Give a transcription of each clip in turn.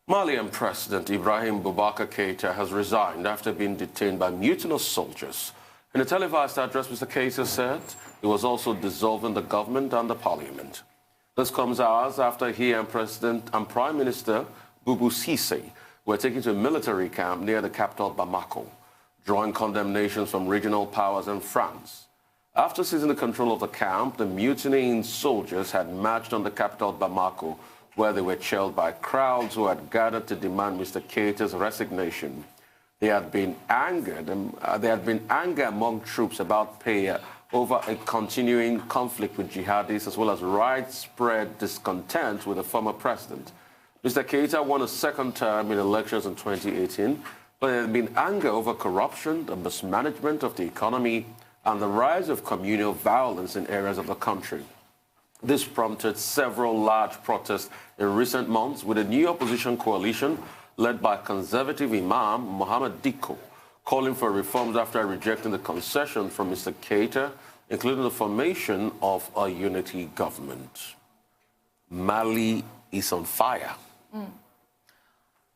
Malian President Ibrahim Boubacar Keïta has resigned after being detained by mutinous soldiers. In a televised address, Mr. Keïta said he was also dissolving the government and the parliament. This comes hours after he and President and Prime Minister Boubou Cissé were taken to a military camp near the capital Bamako, drawing condemnations from regional powers and France. After seizing the control of the camp, the mutinying soldiers had marched on the capital Bamako, where they were chilled by crowds who had gathered to demand Mr. Keïta's resignation. There had been anger among troops about pay over a continuing conflict with jihadis, as well as widespread discontent with the former president. Mr. Keïta won a second term in elections in 2018, but there had been anger over corruption, the mismanagement of the economy, and the rise of communal violence in areas of the country. This prompted several large protests in recent months, with a new opposition coalition led by conservative Imam Mohamed Dicko calling for reforms after rejecting the concession from Mr. Keïta, including the formation of a unity government. Mali is on fire.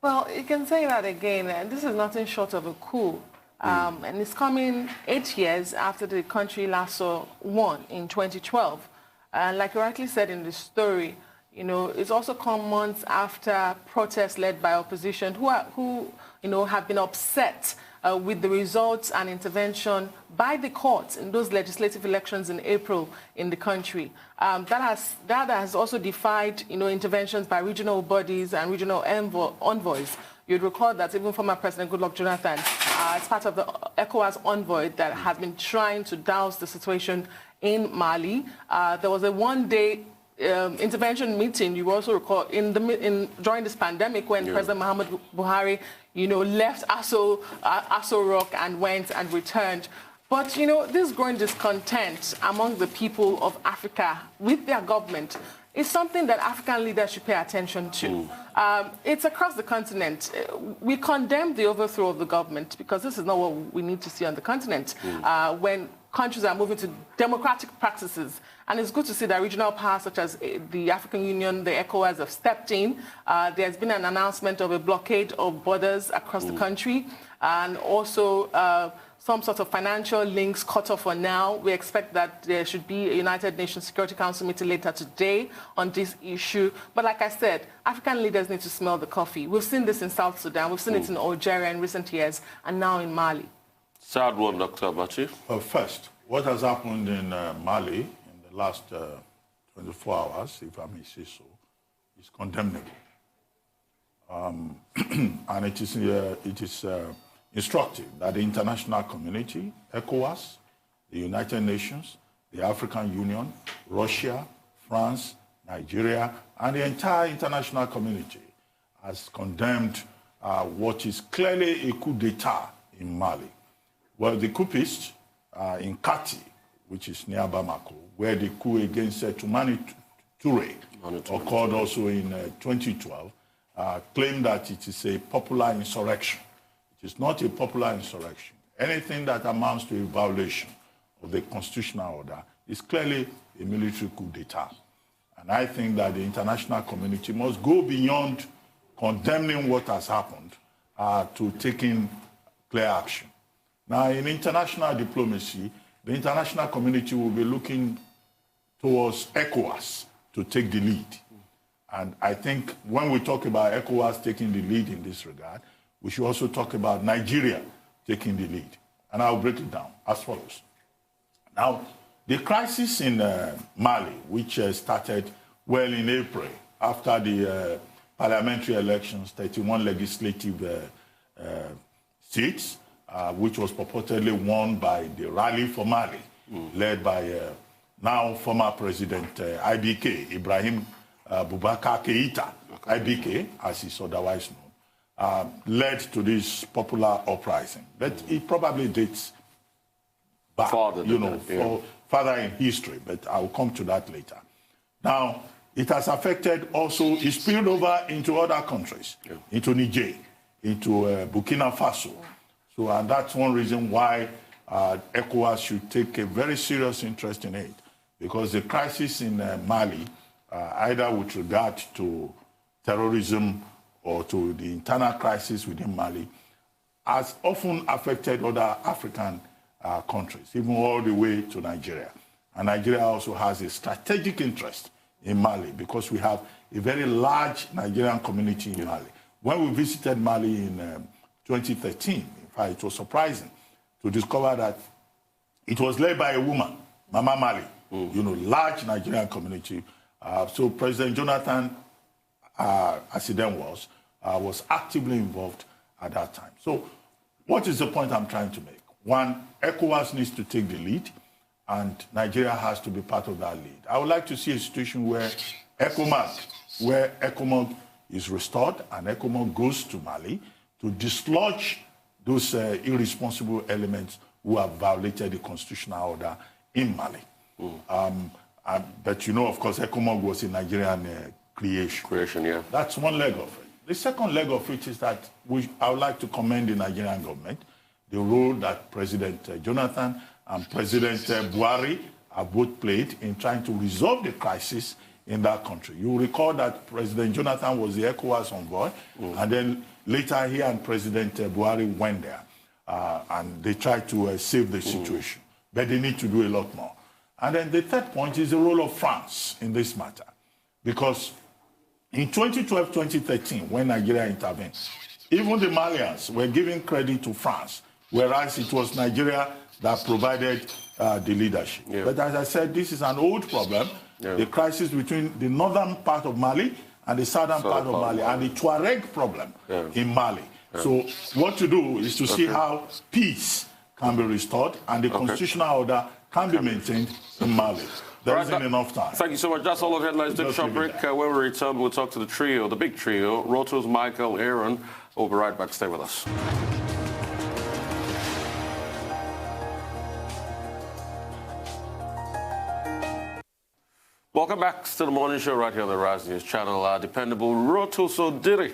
Well, you can say that again. This is nothing short of a coup. And it's coming 8 years after the country last saw one in 2012. And like you rightly said in the story, you know, it's also come months after protests led by opposition who have been upset with the results and intervention by the courts in those legislative elections in April in the country. That has also defied, interventions by regional bodies and regional envoys. You'd recall that even former President Goodluck Jonathan, as part of the ECOWAS envoy that has been trying to douse the situation in Mali, there was a one-day intervention meeting, you also recall, during this pandemic when President Muhammad Buhari, left Aso Rock and went and returned. But, this growing discontent among the people of Africa with their government is something that African leaders should pay attention to. It's across the continent. We condemn the overthrow of the government because this is not what we need to see on the continent when countries are moving to democratic practices. And it's good to see that regional powers such as the African Union, the ECOWAS have stepped in. There's been an announcement of a blockade of borders across the country, and also some sort of financial links cut off for now. We expect that there should be a United Nations Security Council meeting later today on this issue. But like I said, African leaders need to smell the coffee. We've seen this in South Sudan, we've seen it in Algeria in recent years, and now in Mali. Sad one, Dr. Abachi. First, what has happened in Mali in the last 24 hours, if I may say so, is condemnable. And it is instructive that the international community, ECOWAS, the United Nations, the African Union, Russia, France, Nigeria, and the entire international community has condemned what is clearly a coup d'etat in Mali. Well, the coupists in Kati, which is near Bamako, where the coup against Toumani Touré occurred also in 2012, claimed that it is a popular insurrection. It is not a popular insurrection. Anything that amounts to a violation of the constitutional order is clearly a military coup d'etat. And I think that the international community must go beyond condemning what has happened to taking clear action. Now, in international diplomacy, the international community will be looking towards ECOWAS to take the lead. And I think when we talk about ECOWAS taking the lead in this regard, we should also talk about Nigeria taking the lead. And I'll break it down as follows. Now, the crisis in Mali, which started well in April after the parliamentary elections, 31 legislative seats, which was purportedly won by the Rally for Mali, led by now former President IBK, Ibrahim Boubacar Keïta, IBK, as is otherwise known, led to this popular uprising. But it probably dates back, further in history, but I'll come to that later. Now, it has affected also, it spilled over into other countries, into Niger, into Burkina Faso. So, and that's one reason why ECOWAS should take a very serious interest in it, because the crisis in Mali, either with regard to terrorism or to the internal crisis within Mali has often affected other African countries, even all the way to Nigeria. And Nigeria also has a strategic interest in Mali because we have a very large Nigerian community in Mali. When we visited Mali in 2013, in fact, it was surprising to discover that it was led by a woman, Mama Mali, you know, large Nigerian community. So President Jonathan, as he then was actively involved at that time. So what is the point I'm trying to make? One, ECOWAS needs to take the lead, and Nigeria has to be part of that lead. I would like to see a situation where ECOMOG is restored and ECOMOG goes to Mali to dislodge those irresponsible elements who have violated the constitutional order in Mali. But you know, of course, ECOMOG was a Nigerian creation. Yeah. That's one leg of it. The second leg of it is that I would like to commend the Nigerian government, the role that President Jonathan and President Buhari have both played in trying to resolve the crisis in that country. You recall that President Jonathan was the ECOWAS envoy, and then later he and President Buhari went there, and they tried to save the situation. But they need to do a lot more. And then the third point is the role of France in this matter. Because in 2012-2013, when Nigeria intervened, even the Malians were giving credit to France, whereas it was Nigeria that provided the leadership. Yeah. But as I said, this is an old problem, the crisis between the northern part of Mali and the southern part of Mali, and the Tuareg problem in Mali. So what to do is to see how peace can be restored and the constitutional order can be maintained in Mali. There isn't enough time. Thank you so much. That's all of the headlines. Take a short break. When we return, we'll talk to the trio, the big trio, Rotos, Michael, Aaron. We'll be right back. Stay with us. Welcome back to the morning show right here on the Rise News channel. Our dependable Rotos Odiri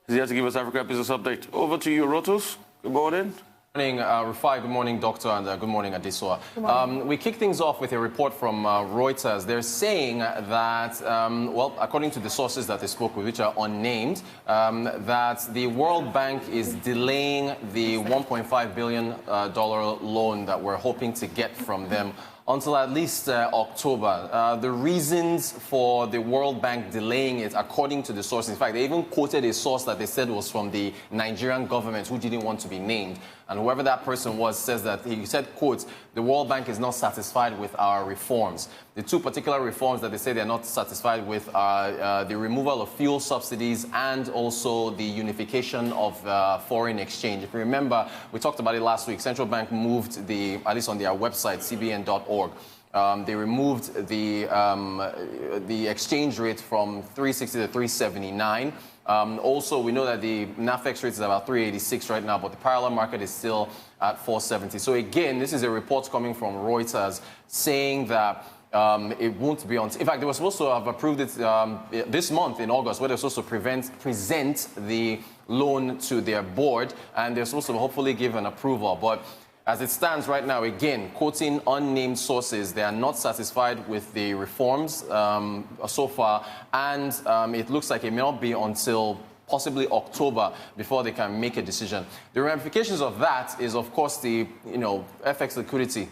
is here to give us Africa Business Update. Over to you, Rotos. Good morning. Good morning, Rufai. Good morning, Doctor, and good morning, Adesua. We kick things off with a report from Reuters. They're saying that, well, according to the sources that they spoke with, which are unnamed, that the World Bank is delaying the $1.5 billion loan that we're hoping to get from them until at least October. The reasons for the World Bank delaying it, according to the source, in fact, they even quoted a source that they said was from the Nigerian government who didn't want to be named. And whoever that person was says that, he said, quote, the World Bank is not satisfied with our reforms. The two particular reforms that they say they're not satisfied with are the removal of fuel subsidies and also the unification of foreign exchange. If you remember, we talked about it last week. Central Bank moved at least on their website, cbn.org, they removed the exchange rate from 360 to 379. Also, we know that the NAFEX rate is about 386 right now, but the parallel market is still at 470. So again, this is a report coming from Reuters saying that it won't be on. In fact, they were supposed to have approved it this month in August, where they're supposed to present the loan to their board, and they're supposed to hopefully give an approval. But as it stands right now, again, quoting unnamed sources, they are not satisfied with the reforms so far, and it looks like it may not be until possibly October before they can make a decision. The ramifications of that is, of course, the FX liquidity.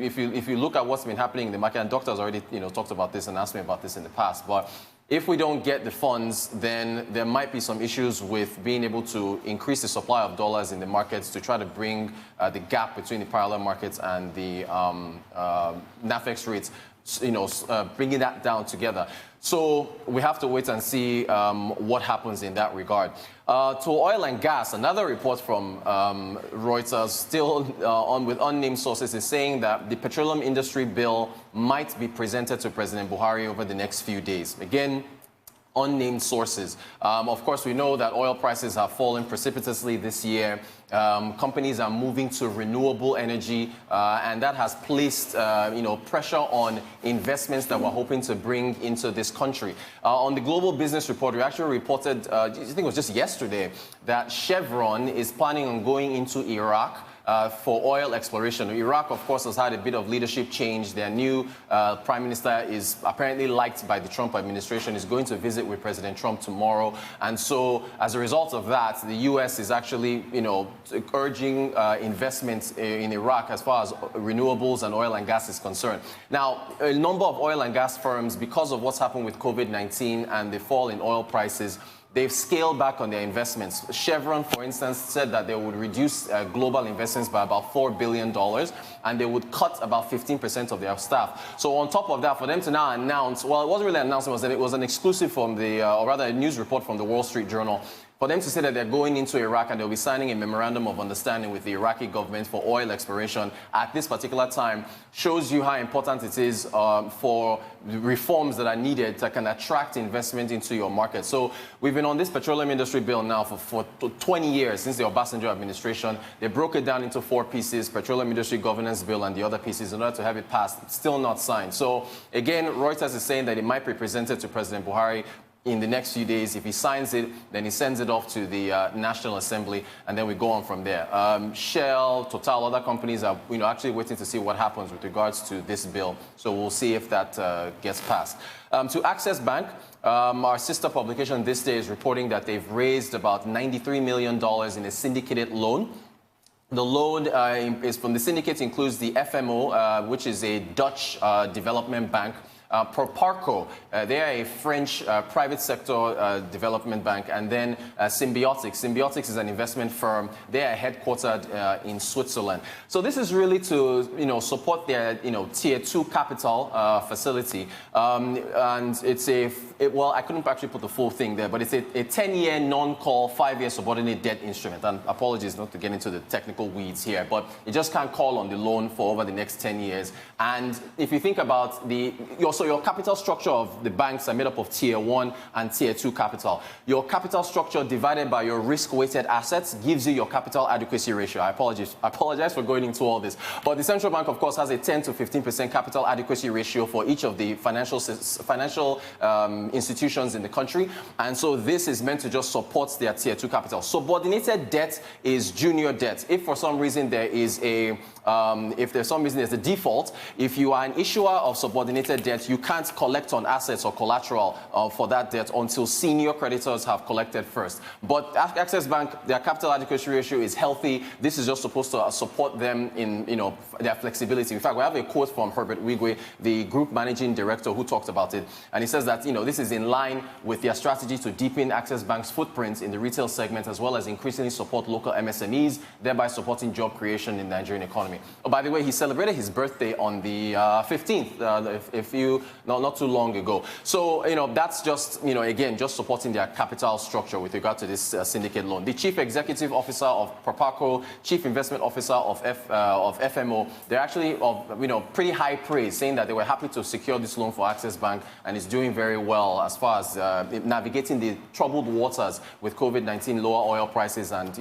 If you look at what's been happening in the market, and Doctor has already talked about this and asked me about this in the past, but if we don't get the funds, then there might be some issues with being able to increase the supply of dollars in the markets to try to bring the gap between the parallel markets and the NAFEX rates, bringing that down together. So we have to wait and see what happens in that regard. To oil and gas, another report from Reuters, still on with unnamed sources, is saying that the Petroleum Industry Bill might be presented to President Buhari over the next few days. Again, unnamed sources. Of course, we know that oil prices have fallen precipitously this year. Companies are moving to renewable energy, and that has placed pressure on investments that we're hoping to bring into this country. On the Global Business Report, we actually reported, I think it was just yesterday, that Chevron is planning on going into Iraq for oil exploration. Iraq, of course, has had a bit of leadership change. Their new prime minister is apparently liked by the Trump administration, is going to visit with President Trump tomorrow. And so as a result of that, the U.S. is actually, urging investments in Iraq as far as renewables and oil and gas is concerned. Now, a number of oil and gas firms, because of what's happened with COVID-19 and the fall in oil prices, they've scaled back on their investments. Chevron, for instance, said that they would reduce global investments by about $4 billion, and they would cut about 15% of their staff. So on top of that, for them to now announce, well, it wasn't really an announcement, it was an exclusive from or rather a news report from the Wall Street Journal, for them to say that they're going into Iraq and they'll be signing a memorandum of understanding with the Iraqi government for oil exploration at this particular time shows you how important it is for reforms that are needed that can attract investment into your market. So we've been on this petroleum industry bill now for 20 years since the Obasanjo administration. They broke it down into 4 pieces: petroleum industry governance bill and the other pieces, in order to have it passed. It's still not signed. So again, Reuters is saying that it might be presented to President Buhari in the next few days. If he signs it, then he sends it off to the National Assembly, and then we go on from there. Shell, Total, other companies are actually waiting to see what happens with regards to this bill. So we'll see if that gets passed. To Access Bank, our sister publication this day is reporting that they've raised about $93 million in a syndicated loan. The loan is from the syndicate, includes the FMO, which is a Dutch development bank. Proparco, they are a French private sector development bank, and then Symbiotics. Symbiotics is an investment firm. They are headquartered in Switzerland. So this is really to support their tier 2 capital facility, and it's well, I couldn't actually put the full thing there, but it's a 10-year non-call, 5-year subordinate debt instrument. And apologies not to get into the technical weeds here, but you just can't call on the loan for over the next 10 years. And if you think about your capital structure of the banks are made up of tier 1 and tier 2 capital. Your capital structure divided by your risk-weighted assets gives you your capital adequacy ratio. I apologize for going into all this. But the central bank, of course, has a 10 to 15% capital adequacy ratio for each of the financial institutions in the country. And so this is meant to just support their tier 2 capital. Subordinated debt is junior debt. If for some reason there is there's a default, if you are an issuer of subordinated debt, you can't collect on assets or collateral for that debt until senior creditors have collected first. But Access Bank, their capital adequacy ratio is healthy. This is just supposed to support them in their flexibility. In fact, we have a quote from Herbert Wigwe, the group managing director, who talked about it, and he says that this is in line with their strategy to deepen Access Bank's footprint in the retail segment, as well as increasingly support local MSMEs, thereby supporting job creation in the Nigerian economy. Oh, by the way, he celebrated his birthday on the 15th, not too long ago. So, that's just, again, just supporting their capital structure with regard to this syndicate loan. The chief executive officer of Proparco, chief investment officer of FMO, they're actually pretty high praise, saying that they were happy to secure this loan for Access Bank, and is doing very well as far as navigating the troubled waters with COVID-19, lower oil prices, and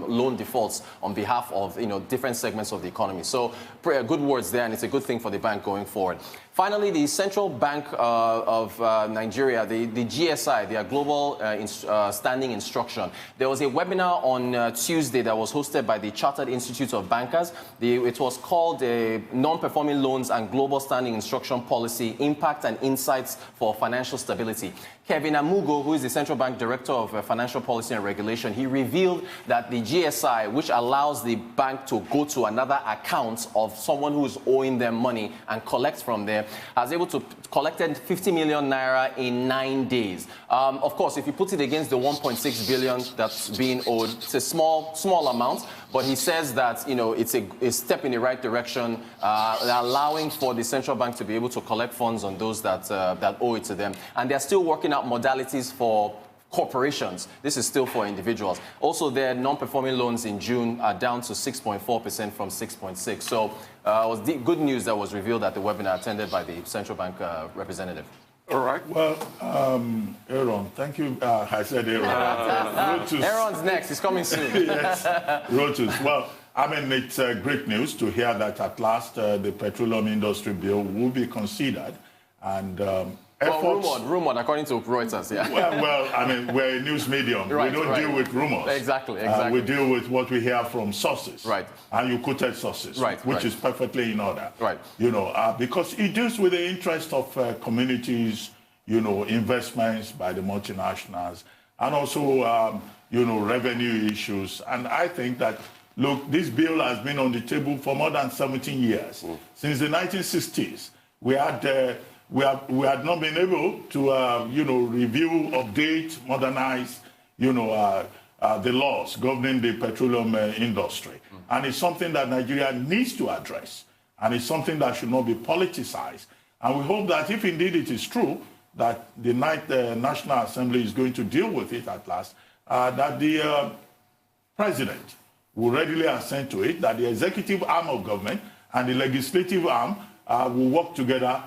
loan defaults on behalf of different segments of the economy. So good words there, and it's a good thing for the bank going forward. Finally, the Central Bank of Nigeria, the GSI, their Global Standing Instruction. There was a webinar on Tuesday that was hosted by the Chartered Institute of Bankers. It was called Non-Performing Loans and Global Standing Instruction Policy, Impact and Insights for Financial Stability. Kevin Amugo, who is the Central Bank Director of Financial Policy and Regulation, he revealed that the GSI, which allows the bank to go to another account of someone who is owing them money and collect from there, has able to collected 50 million naira in 9 days. Of course, if you put it against the 1.6 billion that's being owed, it's a small amount, but he says that it's a step in the right direction, allowing for the central bank to be able to collect funds on those that owe it to them. And they're still working out modalities for corporations. This is still for individuals. Also, their non-performing loans in June are down to 6.4% from 6.6%. So it was good news that was revealed at the webinar attended by the central bank representative. All right. Well, Aaron, thank you. I said Aaron. Aaron's next. He's coming soon. Yes, Rotus. Well, I mean, it's great news to hear that at last the Petroleum Industry Bill will be considered. And efforts. Rumored, according to Reuters, yeah. Well, I mean, we're a news medium. Right, we don't right. deal with rumors. Exactly. We deal with what we hear from sources. Right. And you quoted sources, which is perfectly in order. Right. You know, because it deals with the interest of communities, you know, investments by the multinationals, and also, you know, revenue issues. And I think that, look, this bill has been on the table for more than 17 years. Since the 1960s, we had not been able to, you know, review, update, modernize, you know, the laws governing the petroleum industry. And it's something that Nigeria needs to address. And it's something that should not be politicized. And we hope that if indeed it is true that the National Assembly is going to deal with it at last, that the president will readily assent to it, that the executive arm of government and the legislative arm will work together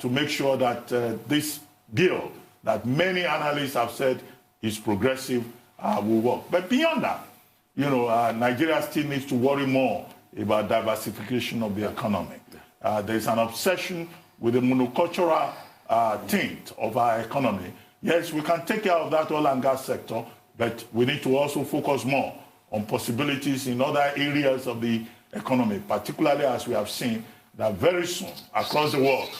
to make sure that this bill that many analysts have said is progressive will work. But beyond that, you know, Nigeria still needs to worry more about diversification of the economy. There's an obsession with the monocultural tint of our economy. Yes, we can take care of that oil and gas sector, but we need to also focus more on possibilities in other areas of the economy, particularly as we have seen that very soon across the world,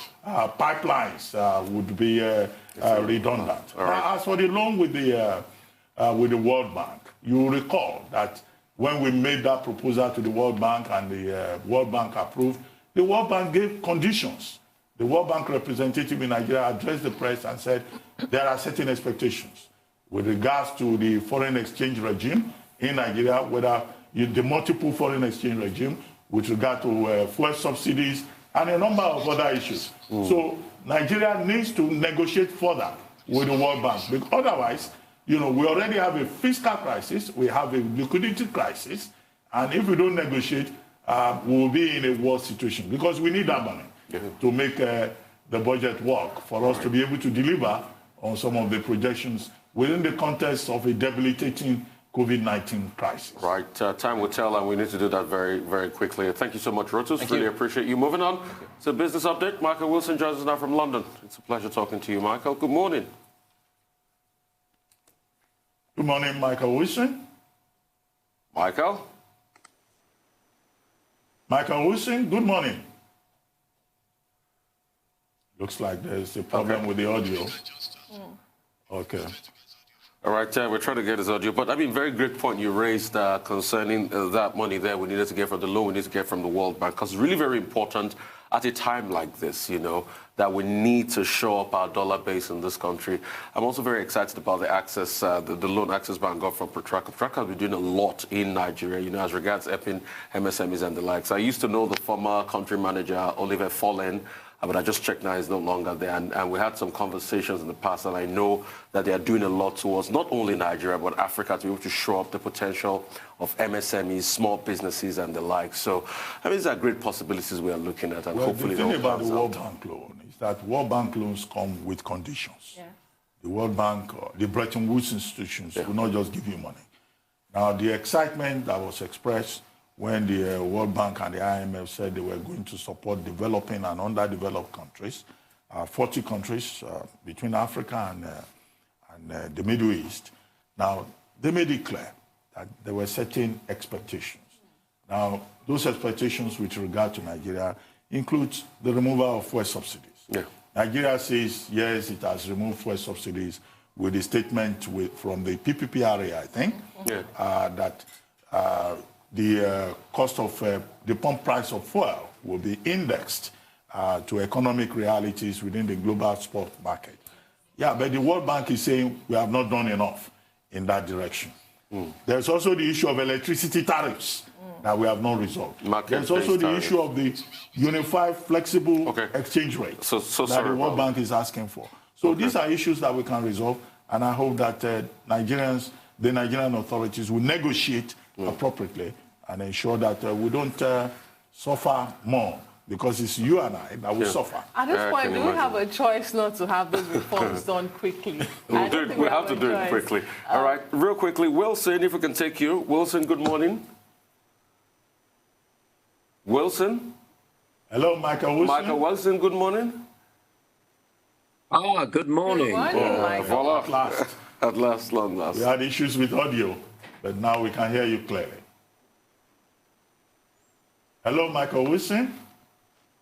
pipelines would be redundant. Right. As for the loan with the World Bank, you will recall that when we made that proposal to the World Bank and the World Bank approved, the World Bank gave conditions. The World Bank representative in Nigeria addressed the press and said there are certain expectations with regards to the foreign exchange regime in Nigeria, whether the multiple foreign exchange regime with regard to fuel subsidies and a number of other issues. So Nigeria needs to negotiate further with the World Bank, because otherwise, you know, we already have a fiscal crisis, we have a liquidity crisis, and if we don't negotiate, we will be in a worse situation, because we need that money to make the budget work for us to be able to deliver on some of the projections within the context of a debilitating COVID-19 crisis. Right. Time will tell, and we need to do that very, very quickly. Thank you so much, Rotus. Really appreciate you. Moving on to business update. Michael Wilson joins us now from London. It's a pleasure talking to you, Michael. Good morning. Good morning, Michael Wilson. Michael? Michael Wilson, good morning. Looks like there's a problem with the audio. Okay. All right, we're trying to get his audio. But, I mean, very great point you raised concerning that money there we needed to get from the loan, we need to get from the World Bank, because it's really very important at a time like this, you know, that we need to show up our dollar base in this country. I'm also very excited about the access, the loan Access Bank got from Petroleum. Petroleum has been doing a lot in Nigeria, you know, as regards EPIN, MSMEs and the likes. I used to know the former country manager, Oliver Follen, but I just checked now he's no longer there. And we had some conversations in the past, and I know that they are doing a lot towards not only Nigeria, but Africa, to be able to show up the potential of MSMEs, small businesses, and the like. So, I mean, these are great possibilities we are looking at, and hopefully the thing about the World Bank loan is that World Bank loans come with conditions. Yeah. The World Bank, the Bretton Woods institutions will not just give you money. Now, the excitement that was expressed when the World Bank and the IMF said they were going to support developing and underdeveloped countries, 40 countries between Africa and the Middle East. Now, they made it clear that there were certain expectations. Now, those expectations with regard to Nigeria include the removal of fuel subsidies. Yeah. Nigeria says, yes, it has removed fuel subsidies with a statement from the PPPRA, I think, that the cost of the pump price of fuel will be indexed to economic realities within the global spot market. Yeah, but the World Bank is saying we have not done enough in that direction. There's also the issue of electricity tariffs that we have not resolved. There's also the issue of the unified flexible exchange rate that the World Bank is asking for. So these are issues that we can resolve, and I hope that the Nigerian authorities will negotiate appropriately and ensure that we don't suffer more, because it's you and I that will suffer. At this point, do we have a choice not to have those reforms done quickly? We have to do it quickly. All right, real quickly, Wilson, if we can take you. Wilson, good morning. Wilson? Hello, Michael Wilson. Michael Wilson, good morning. Good morning. Good morning, Michael. Voila. At last. At last, long last. We had issues with audio, but now we can hear you clearly. Hello, Michael Wilson.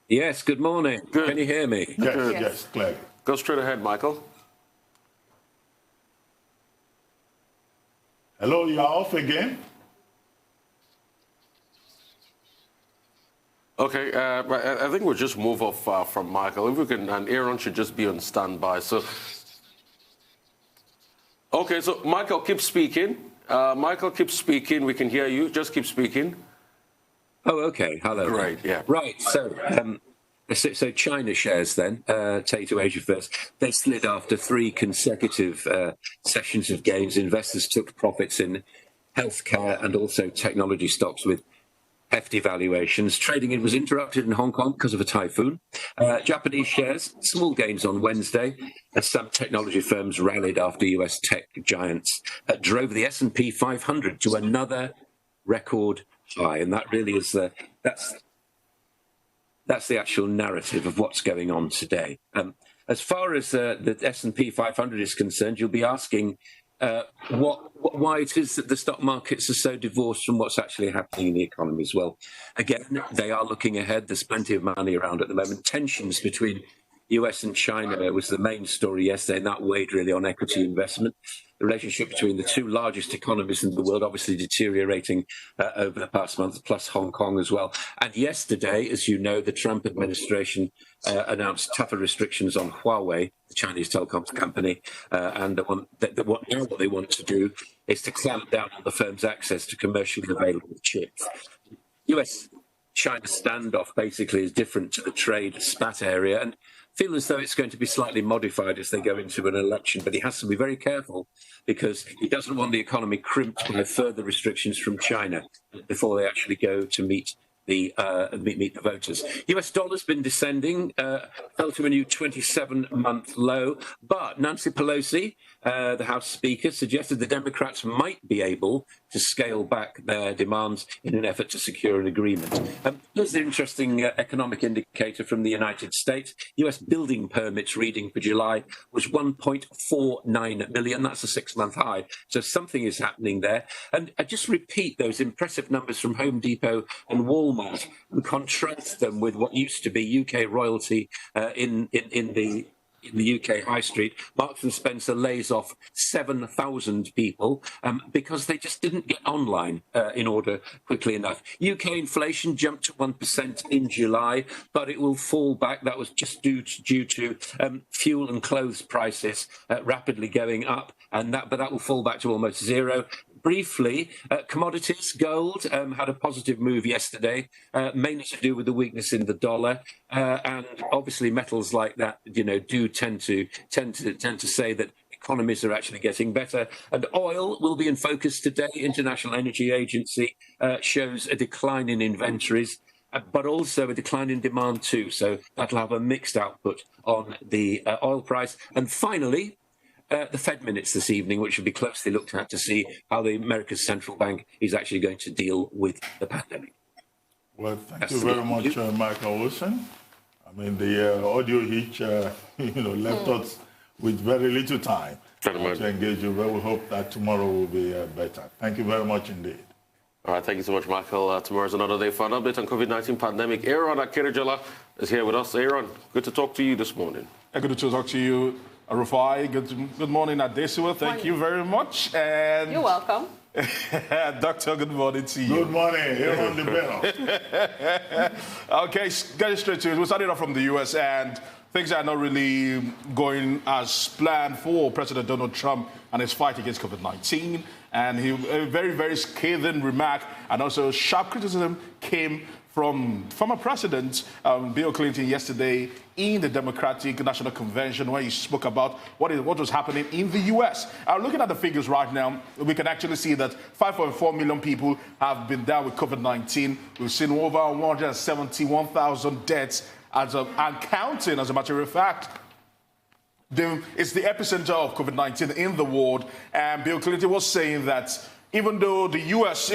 Yes, good morning. Good. Can you hear me? Yes, Yes. yes, clearly. Go straight ahead, Michael. Hello, you are off again. Okay, I think we'll just move off from Michael. If we can, and Aaron should just be on standby. So, okay, so Michael, keep speaking. Michael, keep speaking. We can hear you. Just keep speaking. Oh, okay. Hello. Great, yeah. Right. So China shares then, take to Asia first. They slid after 3 consecutive sessions of gains. Investors took profits in healthcare and also technology stocks with hefty valuations. Trading was interrupted in Hong Kong because of a typhoon. Japanese shares, small gains on Wednesday, as some technology firms rallied after US tech giants drove the S&P 500 to another record high. And that really is that's the actual narrative of what's going on today. As far as the S&P 500 is concerned, you'll be asking why it is that the stock markets are so divorced from what's actually happening in the economies. Well, again, they are looking ahead. There's plenty of money around at the moment. Tensions between US and China was the main story yesterday, and that weighed really on equity investment. The relationship between the 2 largest economies in the world obviously deteriorating over the past month, plus Hong Kong as well. And yesterday, as you know, the Trump administration announced tougher restrictions on Huawei, the Chinese telecoms company, and what they want to do is to clamp down on the firm's access to commercially available chips. US-China standoff basically is different to the trade spat area, and feel as though it's going to be slightly modified as they go into an election, but he has to be very careful because he doesn't want the economy crimped by further restrictions from China before they actually go to meet the voters. US dollar's been descending, fell to a new 27-month low, but Nancy Pelosi, the House Speaker, suggested the Democrats might be able to scale back their demands in an effort to secure an agreement. Here's the interesting economic indicator from the United States. US building permits reading for July was 1.49 million. That's a 6-month high. So something is happening there. And I just repeat those impressive numbers from Home Depot and Walmart and contrast them with what used to be UK royalty in the UK high street. Marks and Spencer lays off 7,000 people because they just didn't get online in order quickly enough. UK inflation jumped to 1% in July, but it will fall back. That was just due to fuel and clothes prices rapidly going up, but that will fall back to almost zero. Briefly, commodities, gold had a positive move yesterday, mainly to do with the weakness in the dollar, and obviously metals like that, do tend to say that economies are actually getting better. And oil will be in focus today. International Energy Agency shows a decline in inventories, but also a decline in demand too. So that'll have a mixed output on the oil price. And finally, the Fed minutes this evening, which will be closely looked at to see how the America's central bank is actually going to deal with the pandemic. Well, thank you very much, Michael Wilson. I mean, the audio hitch, left us with very little time to engage you, but we hope that tomorrow will be better. Thank you very much indeed. All right, thank you so much, Michael. Tomorrow's another day for an update on COVID-19 pandemic. Aaron Akerejala is here with us. Aaron, good to talk to you this morning. Good to talk to you, Rufai. Good morning, Adesua. Thank you very much. And you're welcome. Doctor, good morning to you. Good morning. Aaron the bell. Okay, getting straight to it. We started off from the U.S. and things are not really going as planned for President Donald Trump and his fight against COVID-19. And a very, very scathing remark and also sharp criticism came from former President Bill Clinton yesterday in the Democratic National Convention, where he spoke about what was happening in the U.S. Looking at the figures right now, we can actually see that 5.4 million people have been down with COVID-19. We've seen over 171,000 deaths and counting, as a matter of fact. It's the epicenter of COVID-19 in the world. And Bill Clinton was saying that even though the U.S.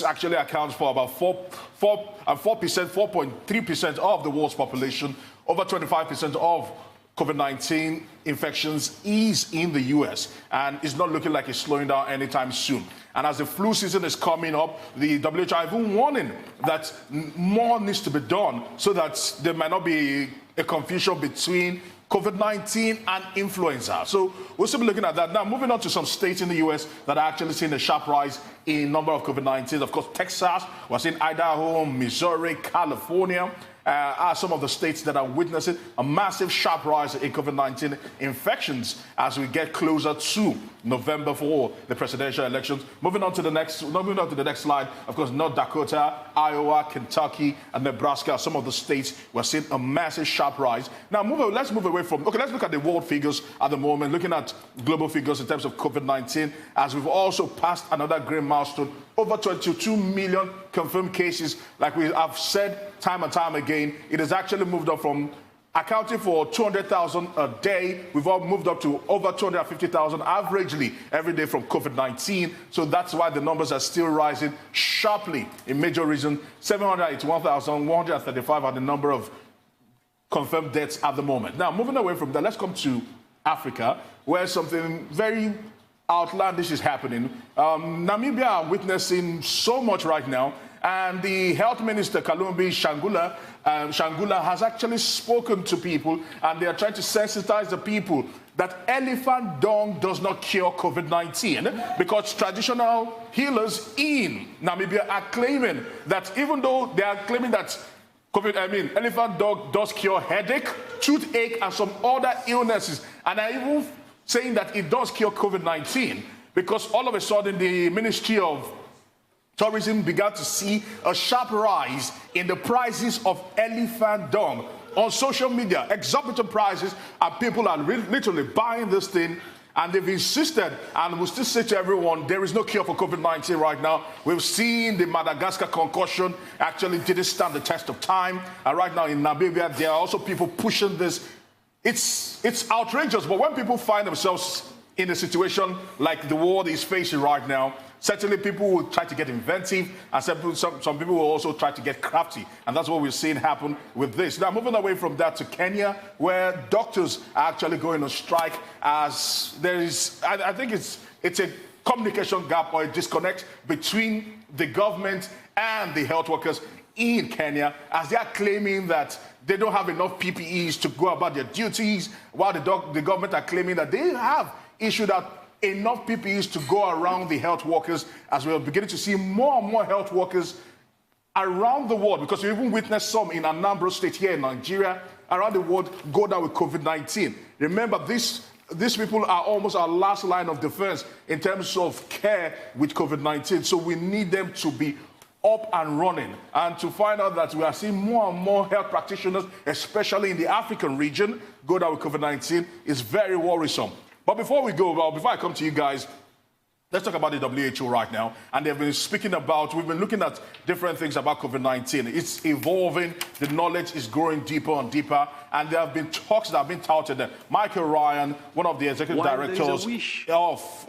actually accounts for about 4.3% of the world's population, over 25% of COVID-19 infections is in the U.S. and it's not looking like it's slowing down anytime soon. And as the flu season is coming up, the WHO are even warning that more needs to be done so that there might not be a confusion between COVID-19 and influenza. So we'll still be looking at that. Now, moving on to some states in the U.S. that are actually seeing a sharp rise in number of COVID-19. Of course, Texas, we're seeing Idaho, Missouri, California are some of the states that are witnessing a massive sharp rise in COVID-19 infections as we get closer to November for the presidential elections. Moving on to the next slide, of course, North Dakota, Iowa, Kentucky, and Nebraska are some of the states we're seeing a massive sharp rise. Now, let's move away from, let's look at the world figures at the moment, looking at global figures in terms of COVID-19, as we've also passed another great milestone, over 22 million confirmed cases. Like we have said time and time again, it has actually moved up from accounting for 200,000 a day. We've all moved up to over 250,000 averagely every day from COVID-19. So that's why the numbers are still rising sharply. In major regions, 781,135 are the number of confirmed deaths at the moment. Now, moving away from that, let's come to Africa, where something very outlandish is happening. Namibia are witnessing so much right now, and the health minister, Kalumbi Shangula, has actually spoken to people, and they are trying to sensitize the people that elephant dung does not cure COVID-19, because traditional healers in Namibia are claiming that even though they are claiming that elephant dung does cure headache, toothache, and some other illnesses, and are even saying that it does cure COVID-19, because all of a sudden the Ministry of Tourism began to see a sharp rise in the prices of elephant dung on social media, exorbitant prices, and people are literally buying this thing. And they've insisted, and we'll still say to everyone, there is no cure for COVID-19 right now. We've seen the Madagascar concoction actually didn't stand the test of time. And right now in Namibia, there are also people pushing this. It's outrageous, but when people find themselves in a situation like the world is facing right now, certainly people will try to get inventive, and some people will also try to get crafty. And that's what we're seeing happen with this. Now, moving away from that to Kenya, where doctors are actually going on strike, as there is, I think it's a communication gap or a disconnect between the government and the health workers in Kenya, as they are claiming that they don't have enough PPEs to go about their duties, while the government are claiming that they have issued out enough PPEs to go around the health workers, as we are beginning to see more and more health workers around the world, because we even witnessed some in Anambra State here in Nigeria, around the world, go down with COVID-19. Remember, these people are almost our last line of defense in terms of care with COVID-19, so we need them to be up and running. And to find out that we are seeing more and more health practitioners, especially in the African region, go down with COVID-19 is very worrisome. But before I come to you guys, let's talk about the WHO right now. And they've been speaking about, we've been looking at different things about COVID-19. It's evolving, the knowledge is growing deeper and deeper, and there have been talks that have been touted. Michael Ryan, one of the executive directors of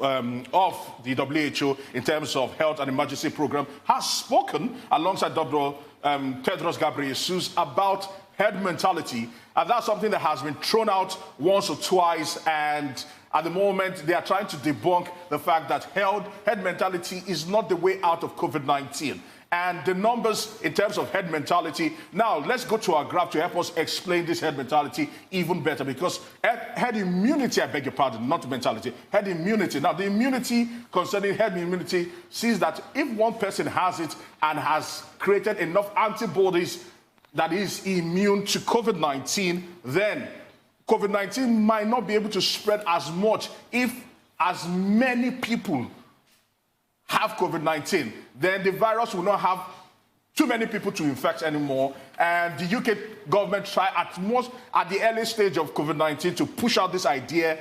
the WHO in terms of health and emergency program, has spoken alongside Dr. Tedros Ghebreyesus about herd mentality. And that's something that has been thrown out once or twice, and at the moment, they are trying to debunk the fact that herd mentality is not the way out of COVID-19. And the numbers in terms of herd mentality, now let's go to our graph to help us explain this herd mentality even better, because herd immunity, I beg your pardon, not mentality, herd immunity. Now, the immunity concerning herd immunity sees that if one person has it and has created enough antibodies that is immune to COVID-19, then COVID-19 might not be able to spread as much if as many people have COVID-19. Then the virus will not have too many people to infect anymore. And the UK government tried at the early stage of COVID-19 to push out this idea.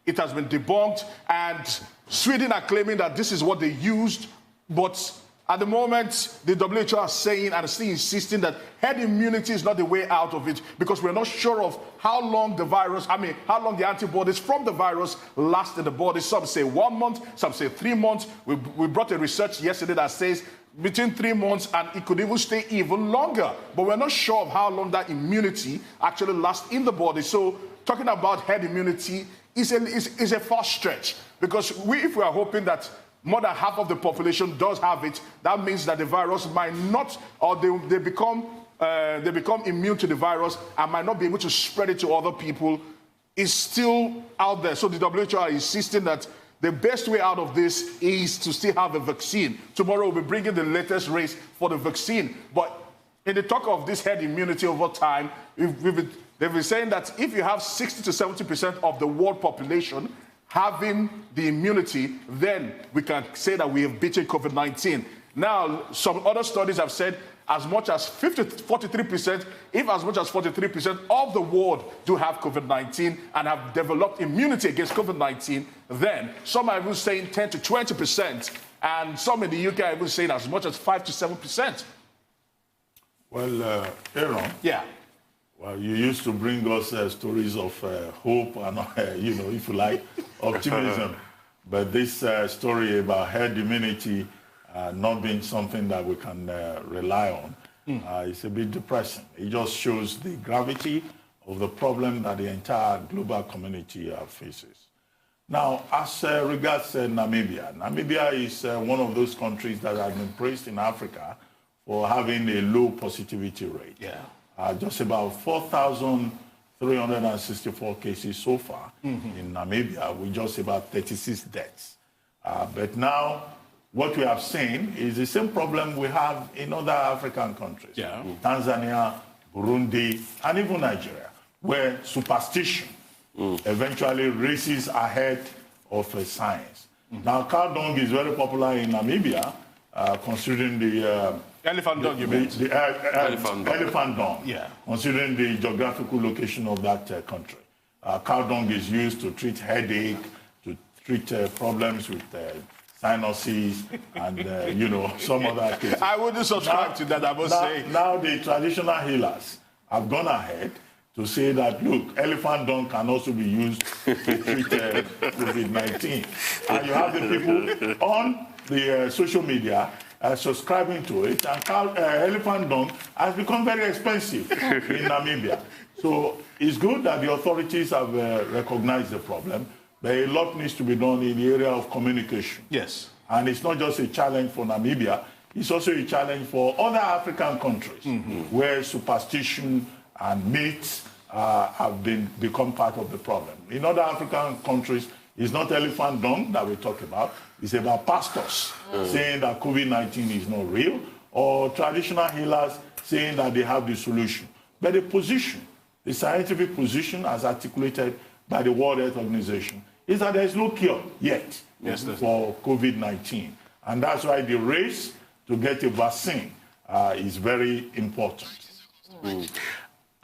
It has been debunked, and Sweden are claiming that this is what they used, but at the moment, the WHO are saying and still insisting that herd immunity is not the way out of it, because we're not sure of how long how long the antibodies from the virus last in the body. Some say 1 month, some say 3 months. We brought a research yesterday that says between 3 months, and it could even stay even longer. But we're not sure of how long that immunity actually lasts in the body. So talking about herd immunity is a far stretch, because if we are hoping that more than half of the population does have it, that means that the virus might not, or they become immune to the virus and might not be able to spread it to other people. Is still out there. So the WHO are insisting that the best way out of this is to still have a vaccine. Tomorrow we'll be bringing the latest race for the vaccine. But in the talk of this herd immunity over time, they've been saying that if you have 60 to 70% of the world population having the immunity, then we can say that we have beaten COVID-19. Now, some other studies have said as much as 43%, if as much as 43% of the world do have COVID-19 and have developed immunity against COVID-19, then some are even saying 10 to 20%, and some in the UK are even saying as much as 5 to 7%. Well, Aaron. Yeah. Well, you used to bring us stories of hope and, if you like, optimism. But this story about herd immunity not being something that we can rely on, it's a bit depressing. It just shows the gravity of the problem that the entire global community faces. Now, as regards Namibia, Namibia is one of those countries that have been praised in Africa for having a low positivity rate. Yeah. Just about 4,364 cases so far in Namibia, with just about 36 deaths. But now, what we have seen is the same problem we have in other African countries. Yeah. Tanzania, Burundi, and even Nigeria, where superstition eventually races ahead of science. Now, cow dung is very popular in Namibia, considering the elephant dung, you mean? Elephant dung. Yeah. Considering the geographical location of that country. Cow dung is used to treat headache, to treat problems with sinuses, and some other cases. I wouldn't subscribe to that, I must say. Now the traditional healers have gone ahead to say that, look, elephant dung can also be used to treat COVID-19. And you have the people on the social media subscribing to it, and elephant dung has become very expensive in Namibia. So it's good that the authorities have recognized the problem, but a lot needs to be done in the area of communication. Yes. And it's not just a challenge for Namibia, it's also a challenge for other African countries where superstition and myths have become part of the problem. In other African countries, it's not elephant dung that we talk about, it's about pastors saying that COVID-19 is not real, or traditional healers saying that they have the solution. But the position, the scientific position as articulated by the World Health Organization, is that there is no cure yet for COVID-19. And that's why the race to get a vaccine is very important.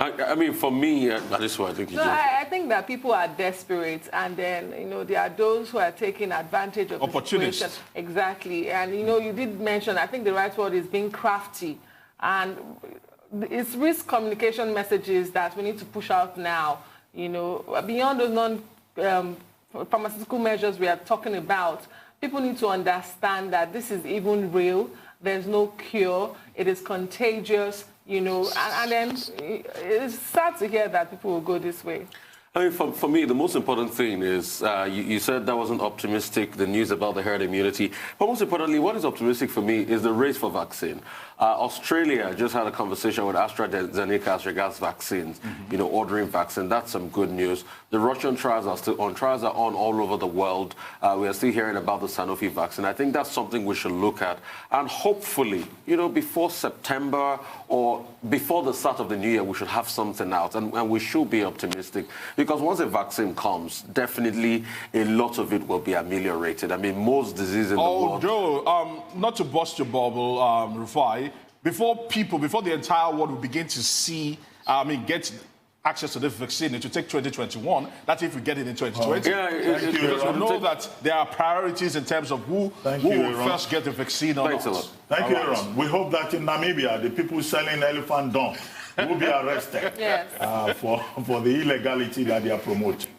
I mean, for me, this is what I think. I think that people are desperate, and then, there are those who are taking advantage of the situation. Exactly. And, you did mention, I think the right word is being crafty. And it's risk communication messages that we need to push out now, beyond those pharmaceutical measures we are talking about. People need to understand that this is even real. There's no cure. It is contagious, and then it's sad to hear that people will go this way. I mean, for me, the most important thing is, you said that wasn't optimistic, the news about the herd immunity. But most importantly, what is optimistic for me is the race for vaccine. Australia just had a conversation with AstraZeneca as regards vaccines, ordering vaccine. That's some good news. The Russian trials are still on. Trials are on all over the world. We are still hearing about the Sanofi vaccine. I think that's something we should look at. And hopefully, before September or before the start of the new year, we should have something out. And we should be optimistic. Because once a vaccine comes, definitely a lot of it will be ameliorated. I mean, most diseases in the world... Joe, not to bust your bubble, Rufai, before the entire world will begin to get access to this vaccine, it will take 2021. That's if we get it in 2020. Because we know that there are priorities in terms of who will first get the vaccine or not. Thank you, Aaron. We hope that in Namibia, the people selling elephant dung will be arrested for the illegality that they are promoting.